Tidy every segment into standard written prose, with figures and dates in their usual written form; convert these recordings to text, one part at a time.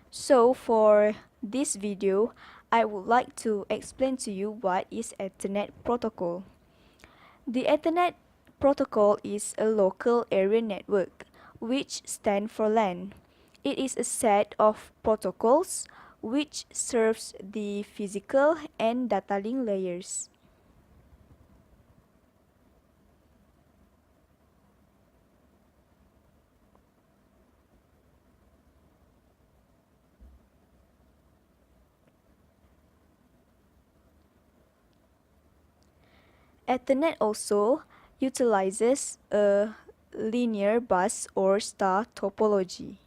So for this video, I would like to explain to you what is Ethernet protocol. The Ethernet protocol is a local area network, which stands for LAN. It is a set of protocols which serves the physical and data link layers. Ethernet also utilizes a linear bus or star topology.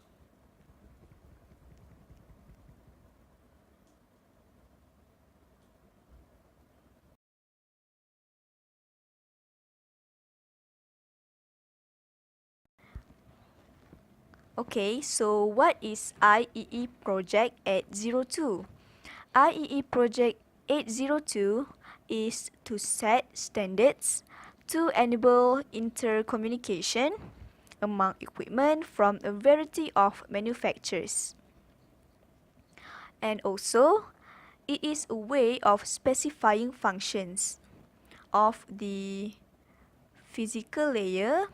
Okay, so what is IEE Project 802? IEE Project 802 is to set standards to enable intercommunication among equipment from a variety of manufacturers. And also, it is a way of specifying functions of the physical layer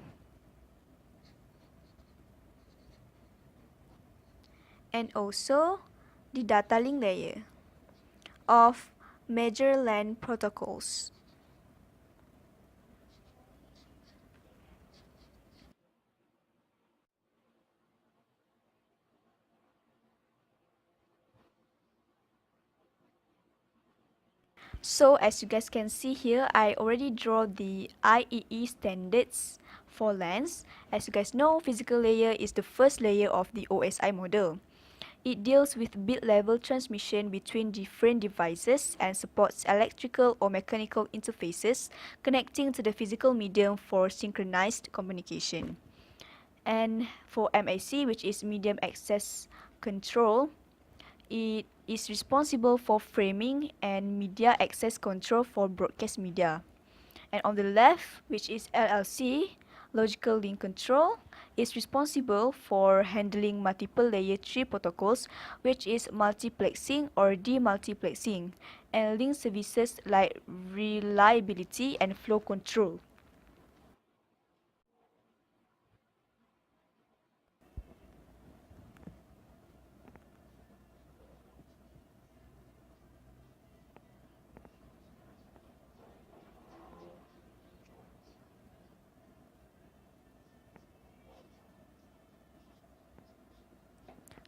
and also the data link layer of major LAN protocols. So as you guys can see here, I already draw the IEE standards for LANs. As you guys know, physical layer is the first layer of the OSI model. It deals with bit level transmission between different devices and supports electrical or mechanical interfaces connecting to the physical medium for synchronized communication. And for MAC, which is medium access control, it is responsible for framing and media access control for broadcast media. And on the left, which is LLC, logical link control, is responsible for handling multiple layer 3 protocols, which is multiplexing or demultiplexing, and link services like reliability and flow control.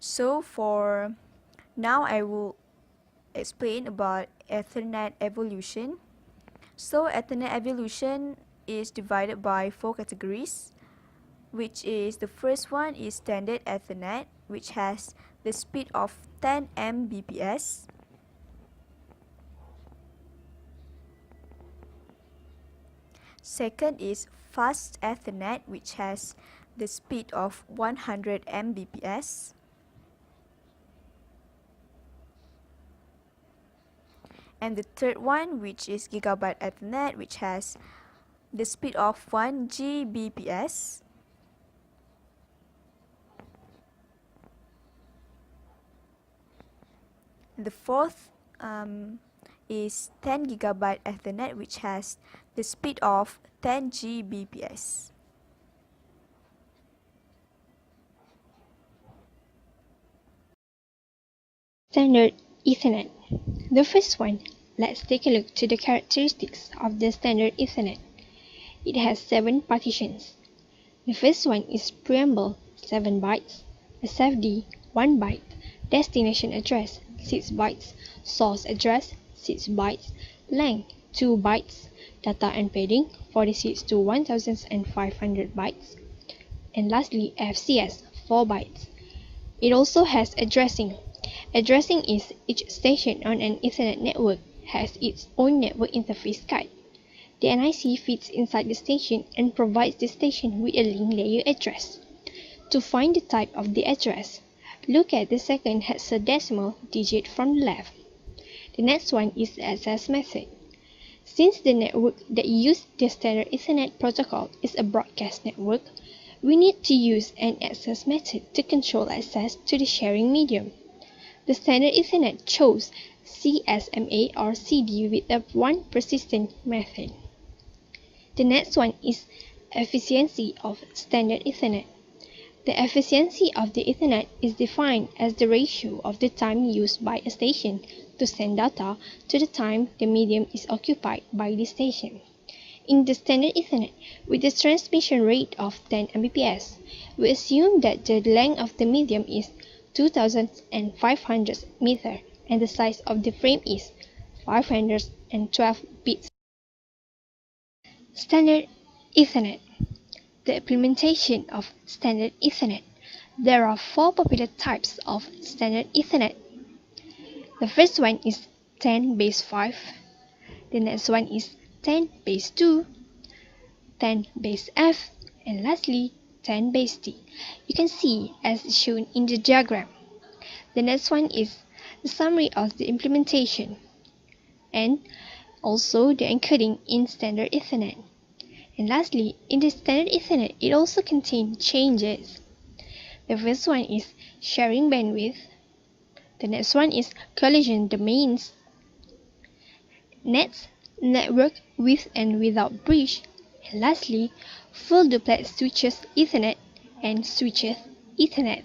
So for now, I will explain about Ethernet evolution. So Ethernet evolution is divided by 4 categories, which is the first one is standard Ethernet, which has the speed of 10 Mbps. Second is fast Ethernet, which has the speed of 100 Mbps. And the third one, which is Gigabyte Ethernet, which has the speed of 1 Gbps. The fourth is 10 Gigabyte Ethernet, which has the speed of 10 Gbps. Standard Ethernet. The first one, let's take a look to the characteristics of the standard Ethernet. It has 7 partitions. The first one is preamble, 7 bytes, SFD, 1 byte, destination address, 6 bytes, source address, 6 bytes, length, 2 bytes, data and padding, 46 to 1500 bytes, and lastly FCS, 4 bytes. It also has addressing. Addressing is each station on an Ethernet network has its own network interface card. The NIC fits inside the station and provides the station with a link layer address. To find the type of the address, look at the second hexadecimal digit from the left. The next one is the access method. Since the network that uses the standard Ethernet protocol is a broadcast network, we need to use an access method to control access to the sharing medium. The standard Ethernet chose CSMA or CD with a one persistent method. The next one is efficiency of standard Ethernet. The efficiency of the Ethernet is defined as the ratio of the time used by a station to send data to the time the medium is occupied by the station. In the standard Ethernet, with a transmission rate of 10 Mbps, we assume that the length of the medium is 2500 meters and the size of the frame is 512 bits. Standard Ethernet. The implementation of standard Ethernet. There are four popular types of standard Ethernet. The first one is 10 base 5. The next one is 10 base 2, 10 base F, and lastly 10 base T. You can see as shown in the diagram. The next one is the summary of the implementation and also the encoding in standard Ethernet. And lastly, in the standard Ethernet, it also contains changes. The first one is sharing bandwidth. The next one is collision domains. Next, network with and without bridge. And lastly, full duplex switches Ethernet and switches Ethernet.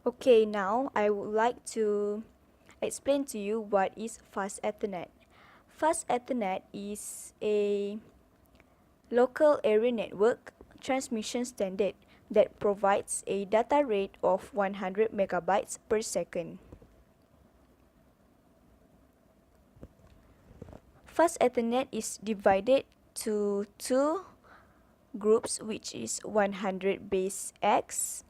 Okay, now I would like to explain to you what is Fast Ethernet. Fast Ethernet is a local area network transmission standard that provides a data rate of 100 megabytes per second. Fast Ethernet is divided to two groups, which is 100 base X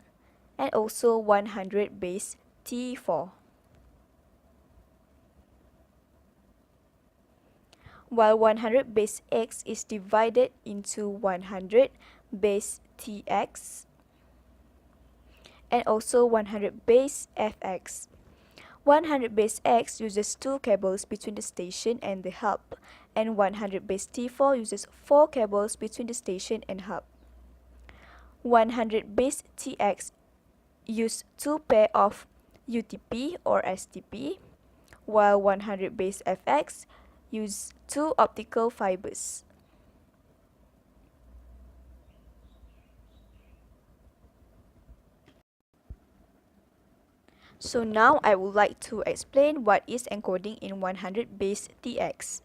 and also 100 base T4. While 100 base X is divided into 100 base TX and also 100 base FX. 100 base X uses two cables between the station and the hub, and 100 base T4 uses four cables between the station and hub. 100 base TX use two pair of UTP or STP, while 100 base FX use two optical fibers. So now I would like to explain what is encoding in 100 base TX.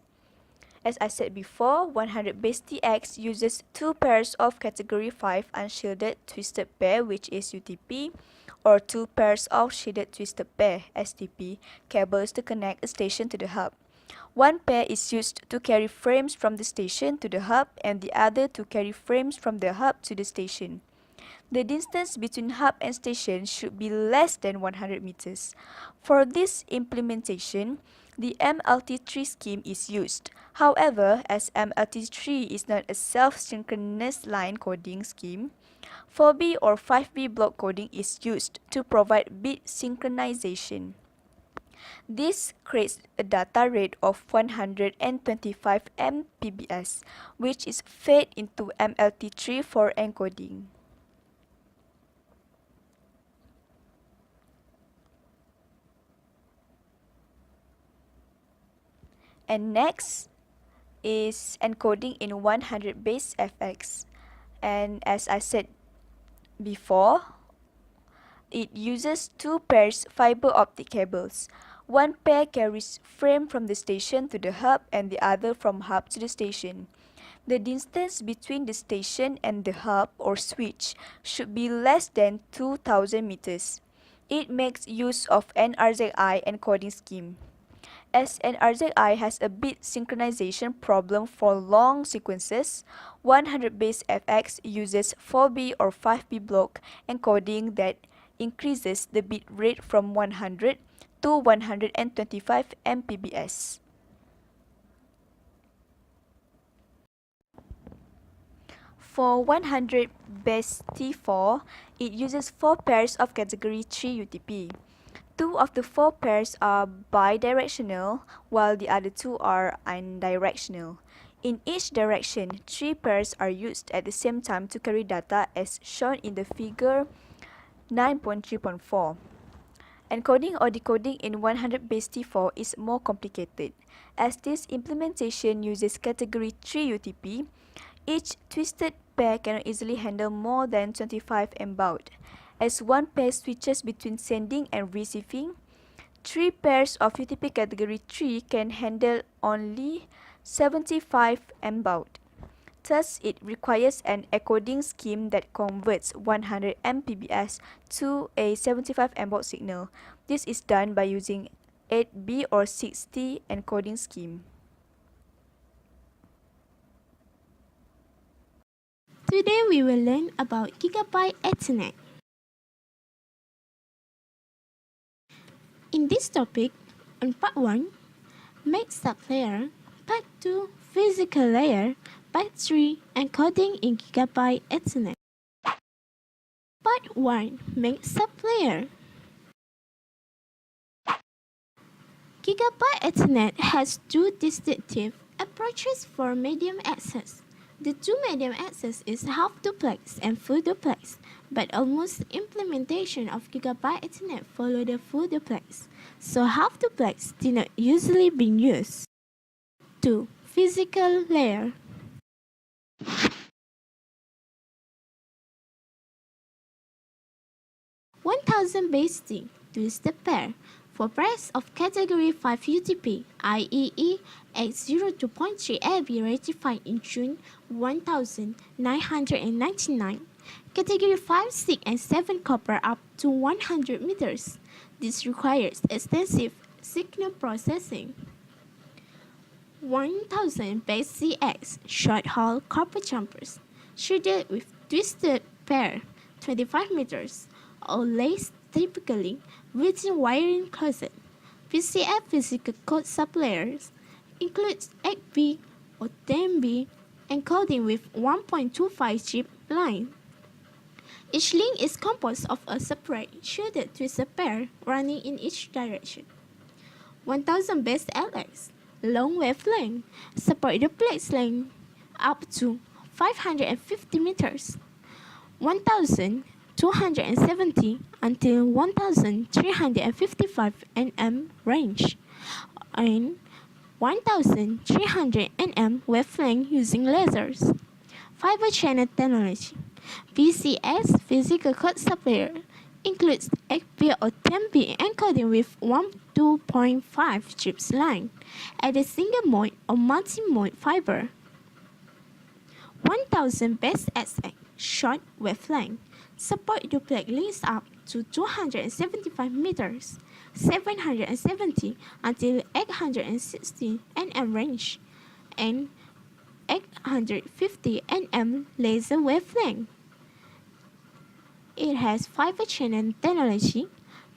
As I said before, 100 base TX uses two pairs of category 5 unshielded twisted pair, which is UTP, or two pairs of shielded twisted pair STP cables to connect a station to the hub. One pair is used to carry frames from the station to the hub and the other to carry frames from the hub to the station. The distance between hub and station should be less than 100 meters. For this implementation, the MLT3 scheme is used. However, as MLT3 is not a self-synchronous line coding scheme, 4B or 5B block coding is used to provide bit synchronization. This creates a data rate of 125 Mbps, which is fed into MLT3 for encoding. And next is encoding in 100 base FX. And as I said before, it uses two pairs fiber optic cables. One pair carries frame from the station to the hub and the other from hub to the station. The distance between the station and the hub or switch should be less than 2000 meters. It makes use of NRZI encoding scheme. As NRZI has a bit synchronization problem for long sequences, 100 base FX uses 4B or 5B block encoding that increases the bit rate from 100 to 125 Mbps. For 100 base T4, it uses four pairs of category 3 UTP. Two of the four pairs are bidirectional, while the other two are unidirectional. In each direction, 3 pairs are used at the same time to carry data as shown in the figure 9.3.4. Encoding or decoding in 100 base T4 is more complicated, as this implementation uses category 3 UTP. Each twisted pair cannot easily handle more than 25 M baud. As one pair switches between sending and receiving, 3 pairs of UTP category 3 can handle only 75 M baud. Thus, it requires an encoding scheme that converts 100 Mbps to a 75 M baud signal. This is done by using 8B or 6T encoding scheme. Today we will learn about Gigabyte Ethernet. In this topic, on part 1, make sublayer, part 2, physical layer, part 3, encoding in Gigabyte Ethernet. Part 1, make sublayer. Gigabyte Ethernet has two distinctive approaches for medium access. The two medium access is half duplex and full duplex, but almost implementation of Gigabyte Ethernet follow the full duplex, so half duplex did not usually be used. 2. Physical layer. (1000 base T) twisted pair. For pairs of category 5 UTP, IEE X02.3A be ratified in June 1999. Category 5, 6, and 7 copper up to 100 meters. This requires extensive signal processing. 1000 base CX short haul copper jumpers, shielded with twisted pair 25 meters or less, typically within wiring closet. PCF physical code sublayers includes 8B or 10B encoding with 1.25 chip line. Each link is composed of a separate shielded twisted pair running in each direction. 1000 base LX long wavelength support duplex length up to 550 meters. 1270 until 1355 nm range and 1300 nm wavelength using lasers. Fiber channel technology. PCS physical code sublayer includes 8B or 10B encoding with 2.5 chips line at a single mode or multi-mode fiber. 1000 base XX short wavelength support duplex links up to 275 meters, 770 until 860 nm range, and 850 nm laser wavelength. It has fiber channel technology.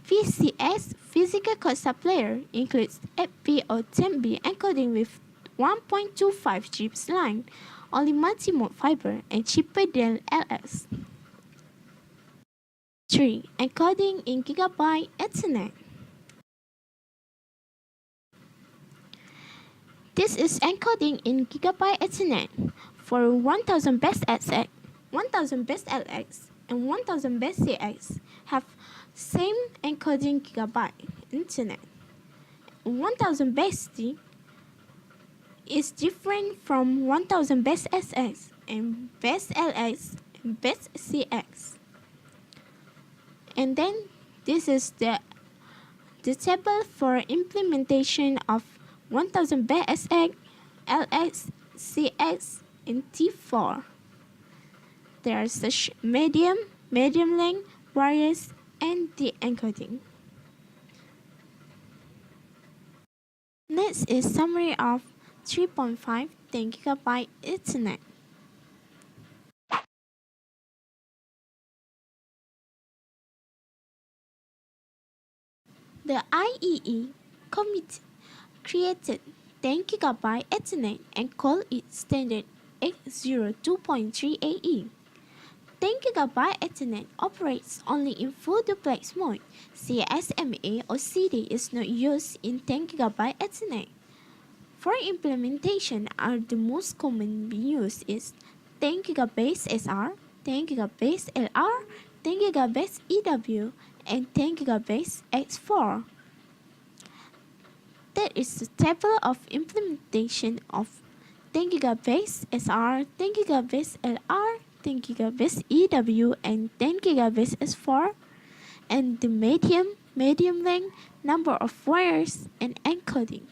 PCS physical code sublayer includes 8B or 10B encoding with 1.25 chips line, only multi-mode fiber and cheaper than LS. 3. Encoding in Gigabyte Ethernet. This is encoding in Gigabyte Ethernet for 1000 base XX, 1000 base LX, and 1000 base CX have same encoding Gigabyte Ethernet. 1000 base T is different from 1000 base SX and base LX and base CX. And then this is the table for implementation of 1000 base SX, LX, CX, and T4. There is the medium length, wireless, and de-encoding. Next is summary of 3.5 10 GB Ethernet. The IEE committee created 10 GB Ethernet and called it standard X02.3AE. 10 GB Ethernet operates only in full duplex mode. CSMA or CD is not used in 10 GB Ethernet. For implementation, the most common used is 10 gigabase SR, 10 gigabase LR, 10 gigabase EW, and 10 gigabase X4. That is the table of implementation of 10 gigabase SR, 10 gigabase LR, 10 gigabase EW, and 10 gigabase S4, and the medium length, number of wires, and encoding.